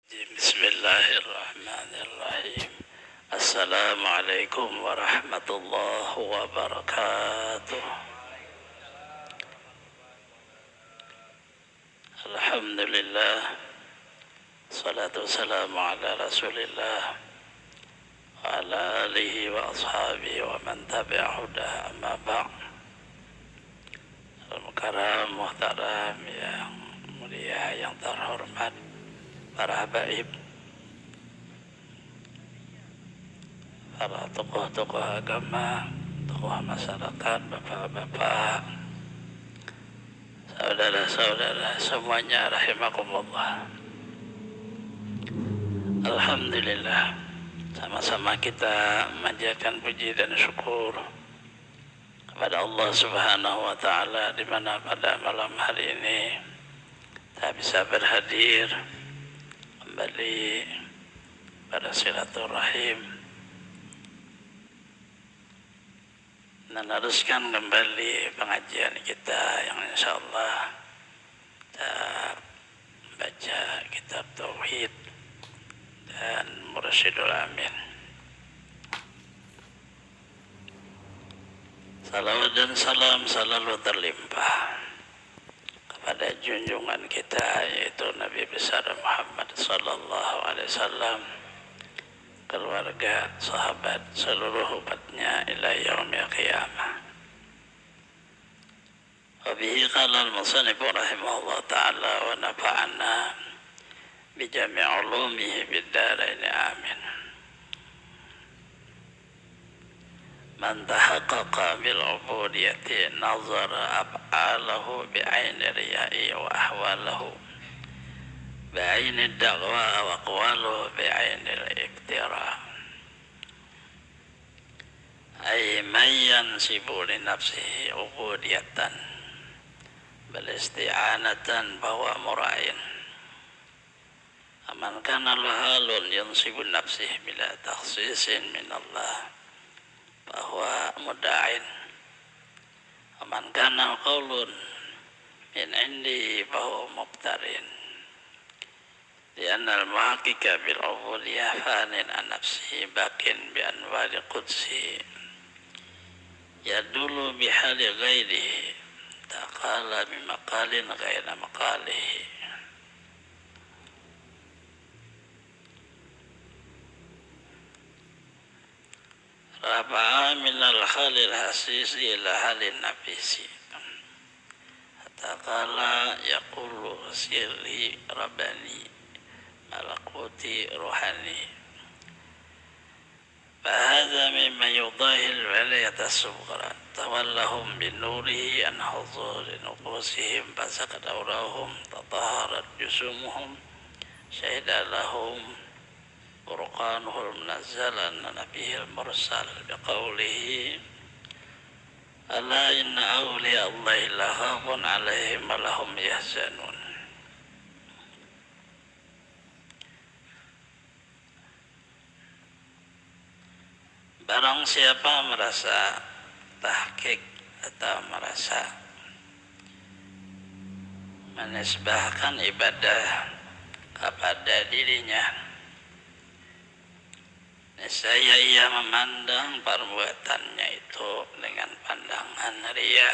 بسم الله الرحمن الرحيم. السلام عليكم ورحمة الله وبركاته. الحمد لله، الصلاة والسلام على رسول الله وعلى آله وأصحابه ومن تبع هداه. أما بعد. Al-Mukarram, Muhtaram, yang mulia, yang terhormat, para habaib, para tokoh-tokoh agama, tokoh masyarakat, bapak-bapak, saudara-saudara semuanya, rahimakumullah. Alhamdulillah, sama-sama kita manjatkan puji dan syukur kepada Allah Subhanahu wa Ta'ala, di mana pada malam hari ini kita bisa berhadir kembali pada silaturahim, meneruskan kembali pengajian kita yang insya Allah kita baca kitab Tauhid dan Mursyidul Amin. Salawat dan salam selalu terlimpah kepada junjungan kita, yaitu Nabi besar Muhammad sallallahu alaihi wasallam, keluarga, sahabat, seluruh umatnya ila yaumil qiyamah. Wa bihi qala al-musannif rahimahullah ta'ala wa nafa'ana bi jami' ulumihi bid darain amin. Man tahaqqaqa bil ubudiyyati nazara af'alahu bi 'aini riya'i wa ahwalahu bi 'aini ad-da'wa wa aqwaluhu bi 'aini al-iftira. Ay man yansibu li nafsihi ubudiyatan bal isti'anatan bahwa mura'in. Aman kana halun yansibu nafsihi bila takhsisin min Allah bahwa muda'in. Aman kana qaulun min indi bahwa mubtarin. Lianna al-muhaqqiqa bil ubudiyah fanin an nafsihi bakin bi anwari qudsi yadulu bi hali ghairihi taqala bi maqalin ghaira maqalihi. Rafa'a minal khalil hasisi ila halin nafisi. Hatta qala yaqulu sirri rabbani malakuti ruhani. Fahadha mimma yudahil walayat as-sughra tawallahum bin nurihi an huzuri nufusihim fasaqad awrahum tataharat jusumuhum syahida lahum Qur'anul munazzalan nabiyil mursal biqaulihi ala inna awliya Allahi la khawfun alaihim wa lahum yahzanun. Barang siapa merasa tahqiq atau merasa menisbahkan ibadah kepada dirinya, niscaya ia memandang perbuatannya itu dengan pandangan riya,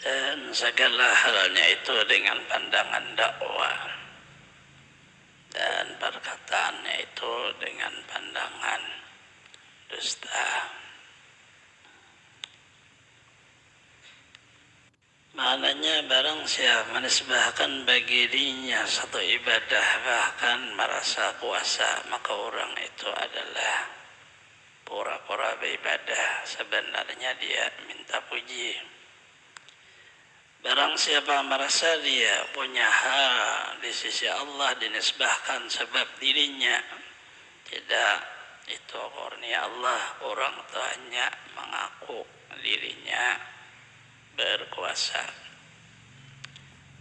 dan segala halnya itu dengan pandangan dakwah, dan perkataannya itu dengan pandangan dusta. Maknanya barang siapa menisbahkan bagi dirinya satu ibadah, bahkan merasa kuasa, maka orang itu adalah pura-pura beribadah, sebenarnya dia minta puji. Barang siapa merasa dia punya hak di sisi Allah dinisbahkan sebab dirinya, tidak, itu kurnia Allah, orang itu hanya mengaku dirinya berkuasa.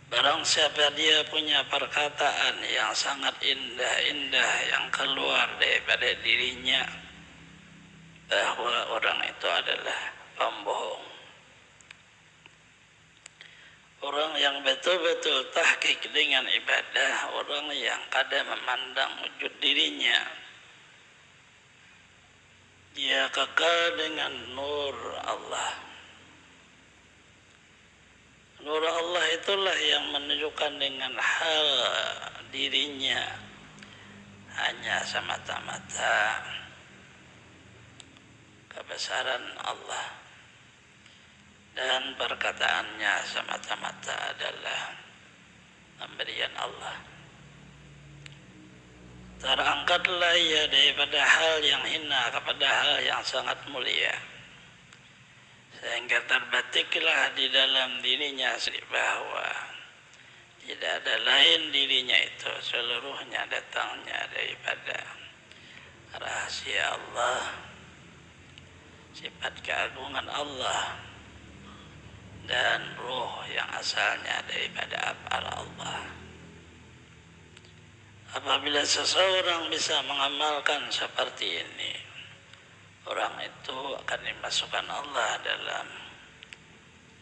Barang siapa dia punya perkataan yang sangat indah-indah yang keluar daripada dirinya, bahwa orang itu adalah pembohong. Orang yang betul-betul tahqiq dengan ibadah, orang yang kadang memandang wujud dirinya, dia kekal dengan nur Allah. Nur Allah itulah yang menunjukkan dengan hal dirinya hanya semata-mata kebesaran Allah, dan perkataannya semata-mata adalah pemberian Allah. Terangkatlah ia daripada hal yang hina kepada hal yang sangat mulia, sehingga terbatiklah di dalam dirinya bahwa tidak ada lain dirinya itu, seluruhnya datangnya daripada rahasia Allah, sifat keagungan Allah, dan ruh yang asalnya daripada af'al Allah. Apabila seseorang bisa mengamalkan seperti ini, orang itu akan dimasukkan Allah dalam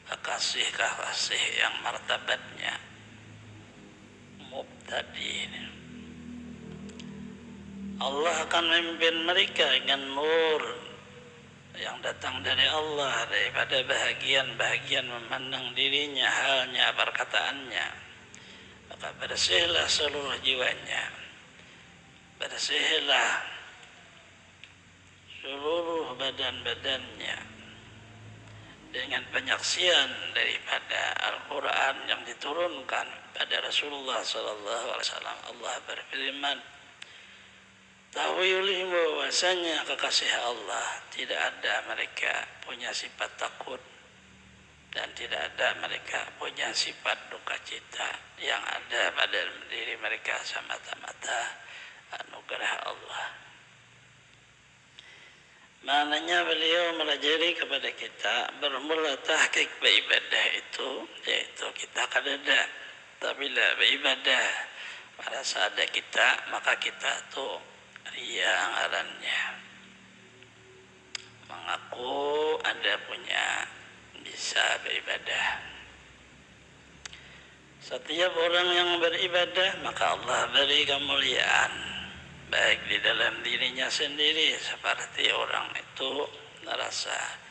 kekasih-kekasih yang martabatnya mubtadi. Allah akan memimpin mereka dengan nur yang datang dari Allah, daripada bahagian-bahagian memandang dirinya, halnya, perkataannya. Maka bersihlah seluruh jiwanya, bersihlah seluruh badan-badannya dengan penyaksian daripada Al-Quran yang diturunkan pada Rasulullah SAW. Allah berfirman, tahuilah bahwasanya kekasih Allah tidak ada mereka punya sifat takut, dan tidak ada mereka punya sifat duka cita. Yang ada pada diri mereka semata-mata anugerah Allah. Maknanya beliau melajari kepada kita bermula tahqiq beribadah itu, yaitu kita kadada. Apabila beribadah merasa ada kita, maka kita tuh ria ngarannya, mengaku ada punya bisa beribadah. Setiap orang yang beribadah, maka Allah beri kemuliaan, baik di dalam dirinya sendiri, seperti orang itu merasa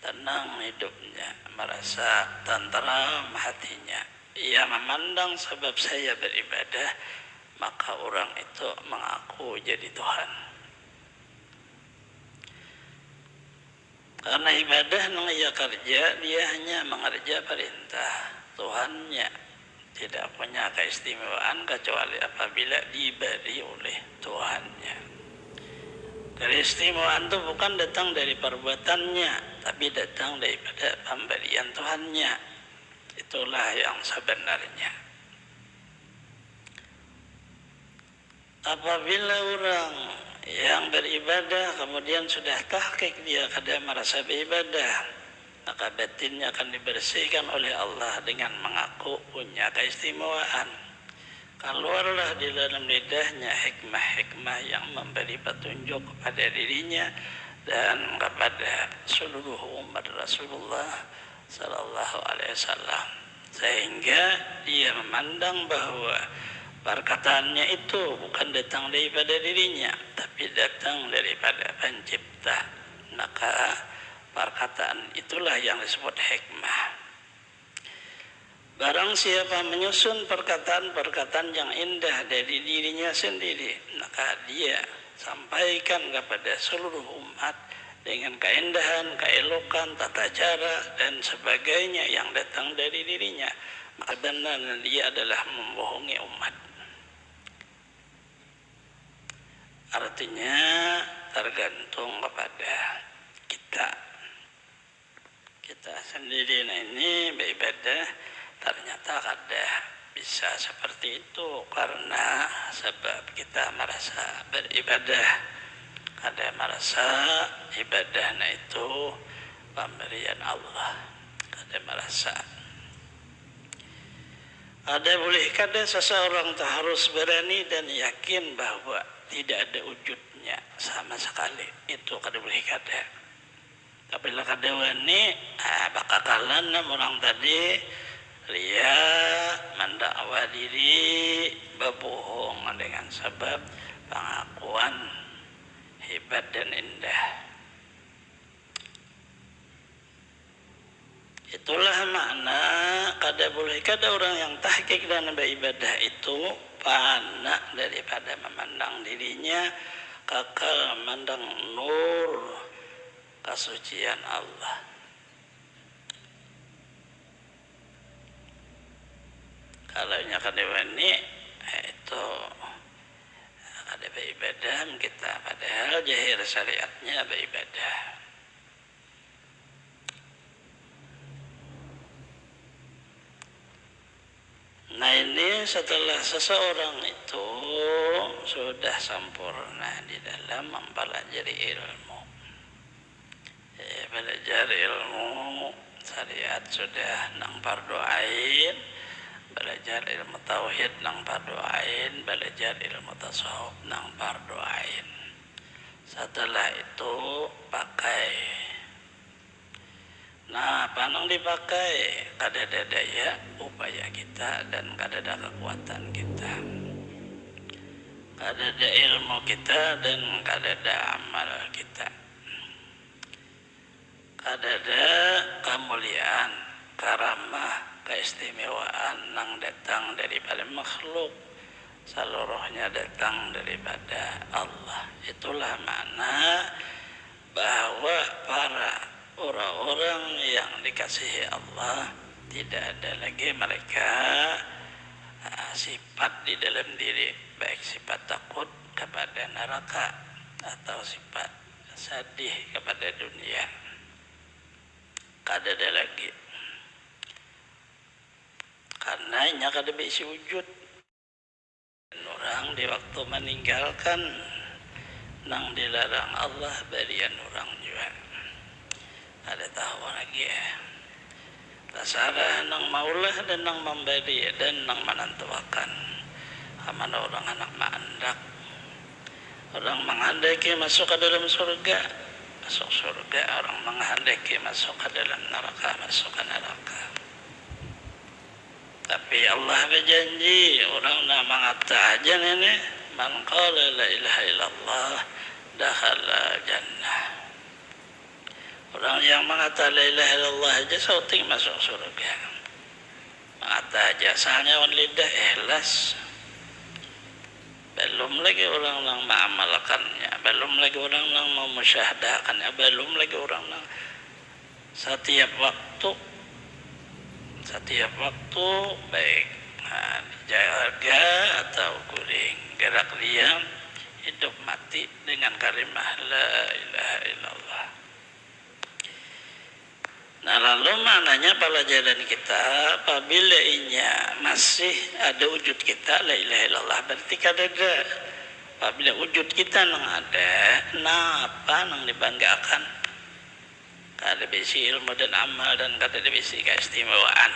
tenang hidupnya, merasa tenteram hatinya. Ia memandang sebab saya beribadah, maka orang itu mengaku jadi Tuhan. Karena ibadah yang ia kerja, dia hanya mengerja perintah Tuhannya. Tidak punya keistimewaan kecuali apabila diberi oleh Tuhannya. Keistimewaan itu bukan datang dari perbuatannya, tapi datang daripada pemberian Tuhannya. Itulah yang sebenarnya. Apabila orang yang beribadah kemudian sudah tahqiq dia kadang merasa beribadah, maka batinnya akan dibersihkan oleh Allah dengan mengaku punya keistimewaan. Keluarlah di dalam lidahnya hikmah-hikmah yang memberi petunjuk kepada dirinya dan kepada seluruh umat Rasulullah Sallallahu Alaihi Wasallam, sehingga dia memandang bahwa perkataannya itu bukan datang daripada dirinya, tapi datang daripada Pencipta. Maka perkataan itulah yang disebut hikmah. Barang siapa menyusun perkataan-perkataan yang indah dari dirinya sendiri, maka dia sampaikan kepada seluruh umat dengan keindahan, keelokan, tata cara, dan sebagainya yang datang dari dirinya. Maka benar dia adalah membohongi umat. Artinya tergantung kepada kita sendiri. Nah, ini beribadah ternyata kadang bisa seperti itu karena sebab kita merasa beribadah, kadang merasa ibadahnya itu pemberian Allah, kadang merasa ada boleh kadang seseorang tak harus berani dan yakin bahwa tidak ada wujudnya sama sekali. Itu kada boleh kada. Tapi lah kada wani bakakalan orang tadi ria, mendakwa diri, berbohong dengan sebab pengakuan hebat dan indah. Itulah makna kada orang yang tahqiq dan beribadah itu panak daripada memandang dirinya kakal memandang nur kesucian Allah. Kalau nya kada wani itu ada beribadah kita, padahal jahir syariatnya beribadah. Nah ini setelah seseorang itu sudah sempurna di dalam mempelajari ilmu, belajar ilmu syariat sudah nang fardu ain, belajar ilmu tauhid nang fardu ain, belajar ilmu tasawuf nang fardu ain. Setelah itu pakai. Nah, panang dipakai kadada daya upaya kita dan kadada kekuatan kita, kadada ilmu kita dan kadada amal kita, kadada kemuliaan, karamah, keistimewaan nang datang daripada makhluk, seluruhnya datang daripada Allah. Itulah makna bahwa para orang-orang yang dikasihi Allah tidak ada lagi mereka sifat di dalam diri, baik sifat takut kepada neraka atau sifat sedih kepada dunia. Kada ada lagi, karena nya kada bisa wujud. Orang di waktu meninggalkan nang dilarang Allah barian orang juga ada tahu lagi ya. Tasarah nang maulah dan nang memberi dan nang menentuakan. Amana orang anak mandak, orang menghendaki masuk ke dalam surga, masuk surga. Orang menghendaki masuk ke dalam neraka, masuk ke neraka. Tapi Allah berjanji orang nak mengata aja ini, man qala la ilaha illallah dakhala jannah. Orang yang mengata la ilaha illallah aja sauting masuk surga. Mengata aja asalnya lidah ikhlas. Belum lagi orang yang mengamalkannya, belum lagi orang yang memusyahadakannya, belum lagi orang yang setiap waktu baik jaga atau kuring, gerak diam, hidup mati dengan kalimah la ilaha illallah. Nah lalu maknanya pelajaran kita apabila inya masih ada wujud kita la ilaha illallah berarti kada ada. Apabila wujud kita nang ada, nah apa nang dibanggakan? Kada bisi ilmu dan amal dan kada bisi keistimewaan.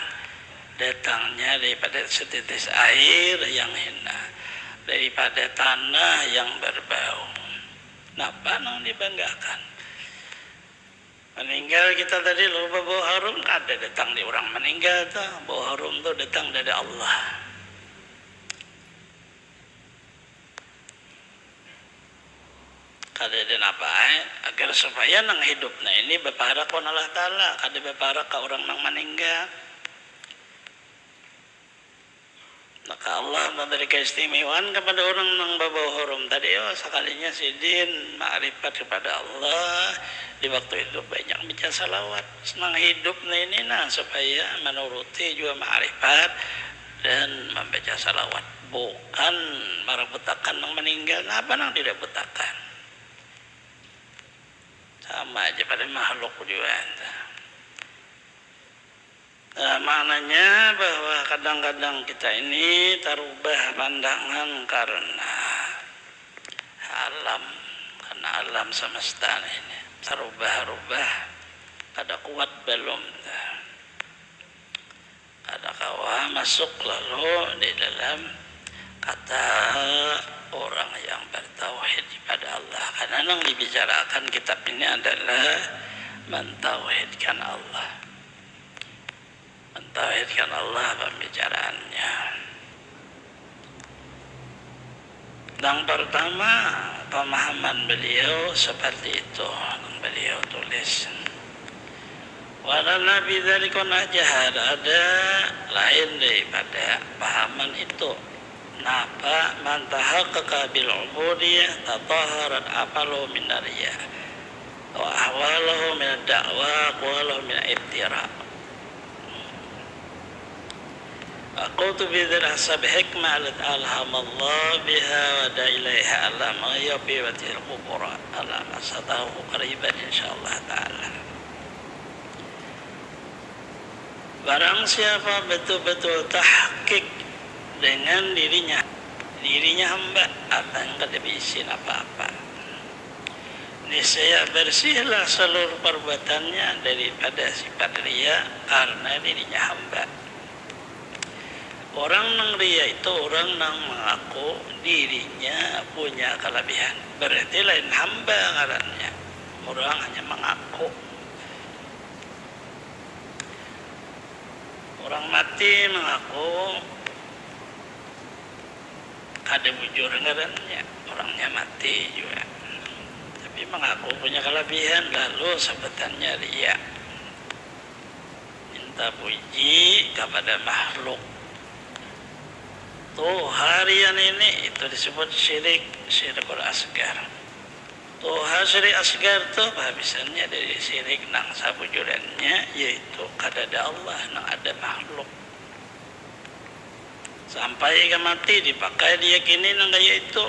Datangnya daripada setitis air yang hina, daripada tanah yang berbau. Nah apa nang dibanggakan? Meninggal kita tadi lupa bau harum, ada datang di orang meninggal tuh, bau harum tuh datang dari Allah. Kada dan apa agar supaya nang hidupnya ini berparak kon Allah Ta'ala, kada berparak ke orang nang meninggal. Maka Allah memberi keistimewaan kepada orang nang bau harum tadi, sekalinya sidin ma'rifat kepada Allah. Di waktu itu banyak baca salawat, senang hidupnya ini supaya menuruti juga ma'rifat dan membaca salawat, bukan merebutakan yang meninggal. Apa yang tidak butakan sama aja pada makhluk juga. Nah, maknanya bahwa kadang-kadang kita ini terubah pandangan karena alam semesta ini terubah-ubah, kada kuat belum, kada kawa masuk lalu di dalam kata orang yang bertauhid kepada Allah. Karena yang dibicarakan kitab ini adalah mentauhidkan Allah. mentauhidkan Allah pembicaraannya. Yang pertama, pemahaman beliau seperti itu yang beliau tulis. Walana bidzalika najahad, ada lain daripada pahaman itu. Napa man tahaqqaqa bil ubudiyah tatahharat afalu min riya wa ahwaluhu min ad-da'wa wa min al-iftira. Aqutu bidzal hasab hikmah alhamallahu biha wa da ilaiha ala ma yabiwatil qubura ala masatahu qariban insyaallah ta'ala. Barang siapa betul-betul tahqiq dengan dirinya hamba, apa yang tidak bisa apa-apa, niscaya bersihlah seluruh perbuatannya daripada sifat riya karena dirinya hamba. Orang yang riya itu orang yang mengaku dirinya punya kelebihan, berarti lain hamba ngarannya. Orang hanya mengaku. Orang mati mengaku ada bujur ngarannya, orangnya mati juga, tapi mengaku punya kelebihan, lalu sebutannya riya, minta puji kepada makhluk. Tuh harian ini itu disebut syirikul asgar. Tuh syirik asgar tuh habisannya dari syirik nang sabujurannya, yaitu kadada Allah nang ada makhluk. Sampai ke mati dipakai diyakini nang gaya itu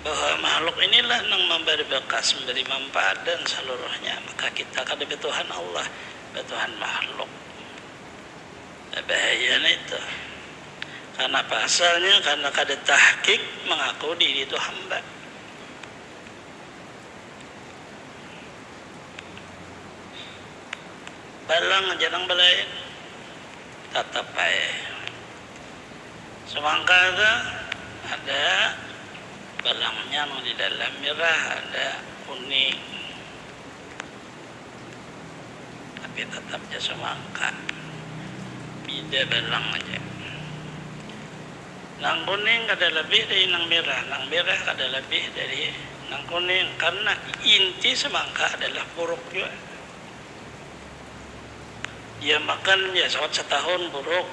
bahwa makhluk inilah nang memberi bekas, memberi manfaat dan seluruhnya, maka kita kada betuhan Allah, betuhan makhluk. Bahayanya itu. Karena pasalnya karena kada tahqiq mengaku diri itu hamba. Balang jangan belain tetap baik. Semangka ada balangnya di dalam merah, ada kuning, tapi tetapnya semangka. Beda balang aja. Nang kuning kada lebih dari nang merah, nang merah kada lebih dari nang kuning, karena inti semangka adalah buruk juga. Dia makan ya setahun buruk,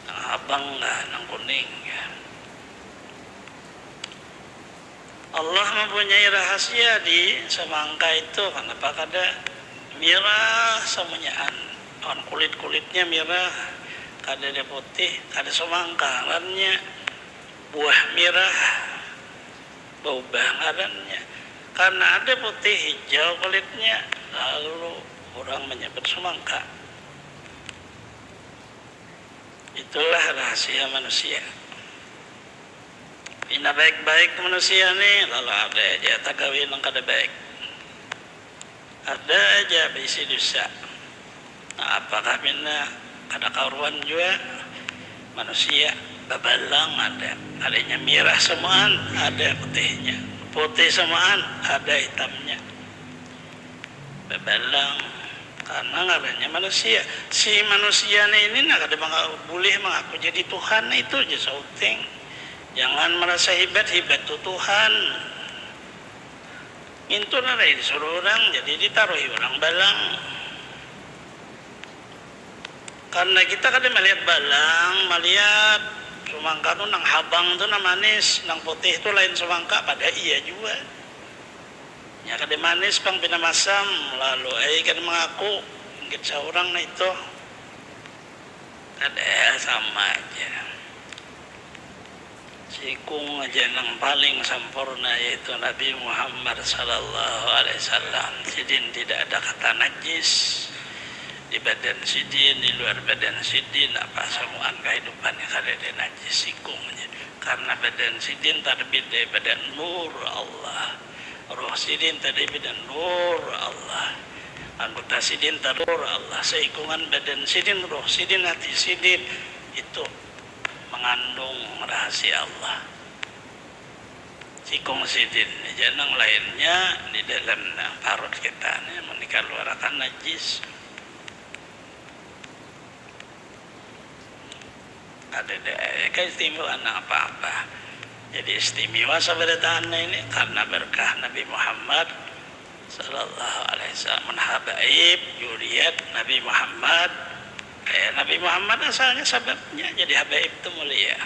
nang abang lah, nang kuning ya. Allah mempunyai rahasia di semangka itu, kenapa kada merah semuanyaan, kulit-kulitnya merah, kada ada putih, kada semangka ngarannya, buah merah, bau ngarannya. Karena ada putih hijau kulitnya, lalu orang menyebut semangka. Itulah rahasia manusia. Ina baik-baik manusia nih, lalu ada aja tagawin yang kada baik, ada aja bisi dosa. Nah, apakah mina kada karuan juga manusia babalang, adanya merah semuaan, ada putihnya, putih semuaan, ada hitamnya, babalang. Karena ngarannya manusia. Si manusia ini nak ada boleh mengaku jadi Tuhan, itu aja sauting. Jangan merasa hebat tu Tuhan. Itu nara disuruh orang, jadi ditaruhi orang balang. Karena kita kadang melihat balang, melihat semangka tu nang habang tu nang manis, nang putih tu lain semangka, pada iya juga. Ya kadang manis pang pinamasam, lalu kadang mengaku ngit seorang na itu, ada sama aja. Sikung aja nang paling sempurna yaitu Nabi Muhammad sallallahu alaihi wasallam. Sidin tidak ada kata najis di badan sidin, di luar badan sidin, apa semuaan kehidupannya kada ada najis sikungnya. Karena badan sidin terbit dari badan nur Allah, roh sidin terbit dari nur Allah, anggota sidin nur Allah, seikungan badan sidin, roh sidin, hati sidin itu mengandung rahasia Allah. Sikung sidin janang lainnya di dalam parut kita ini menikaluarkan najis. ada keistimewaan apa-apa. Jadi istimewa sebenarnya ini karena berkah Nabi Muhammad sallallahu alaihi wasallam, habaib juriyat Nabi Muhammad. Nabi Muhammad asalnya sebabnya jadi habaib itu mulia.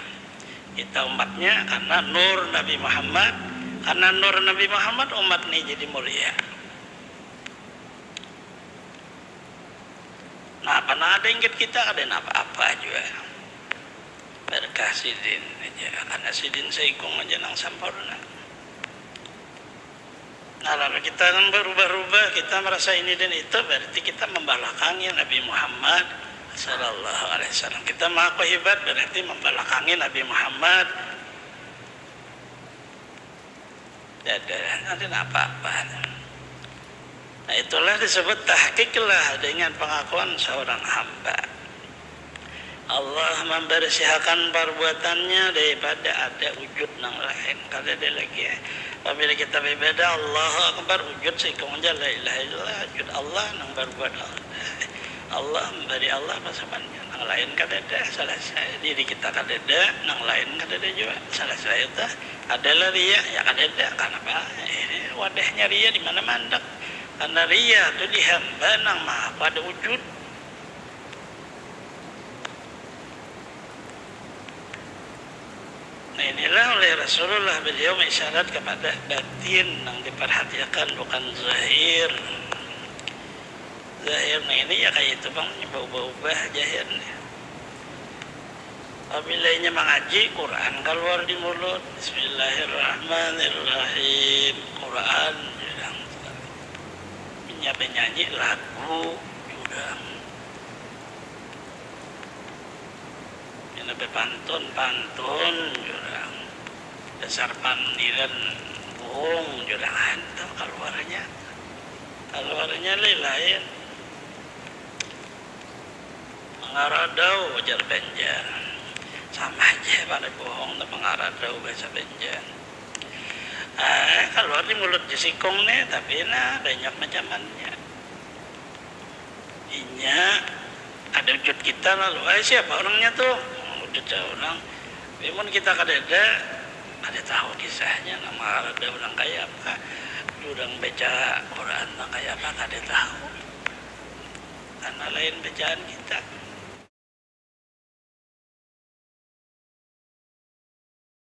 Kita umatnya karena nur Nabi Muhammad, karena nur Nabi Muhammad umat ini jadi mulia. Nah, pernah ada ingat kita ada apa-apa juga. Berkah sidin aja, karena sidin seikung aja nang sampurna. Nah, lalu kita yang berubah-ubah, kita merasa ini dan itu, berarti kita membelakangi Nabi Muhammad sallallahu alaihi wasallam. Kita mengaku hebat berarti membelakangi Nabi Muhammad. Tidak ada apa-apa. Nah, itulah disebut tahqiqlah dengan pengakuan seorang hamba. Allah membersihkan perbuatannya daripada ada wujud yang lain. Kalau ada lagi ya. Apabila kita berbeda Allahu Akbar wujud seikung la ilaha illallah wujud Allah yang berbuat Allah memberi Allah pasamannya yang lain kadada selesai. Diri kita kadada yang lain kadada juga selesai. Itu adalah ria ya kadada. Kenapa? Wadahnya ria di mana mandek. Karena ria itu di hamba nang maha pada wujud. Nah, inilah oleh Rasulullah beliau mengisyarat kepada batin yang diperhatikan bukan zahir. Zahirnya ini ya kayak itu bang, ubah-ubah zahirnya. Apabila mengaji Quran keluar di mulut, Bismillahirrahmanirrahim, Quran jurang. Penyanyi lagu jurang. Nabi pantun jurang. Dasar pandiran bohong jurang hantam keluarnya lain. Mengaradau wajar benjar. Sama aja pada bohong dan mengaradau bahasa benjar. Keluar di mulut jisikong nih, tapi banyak macamannya. Inya ada wujud kita lalu, siapa orangnya tuh? Wujud orang. Memang kita kadada ada tahu kisahnya, nama ada orang kayak apa, orang baca Quran kayak apa kada tahu. Karena lain bacaan kita.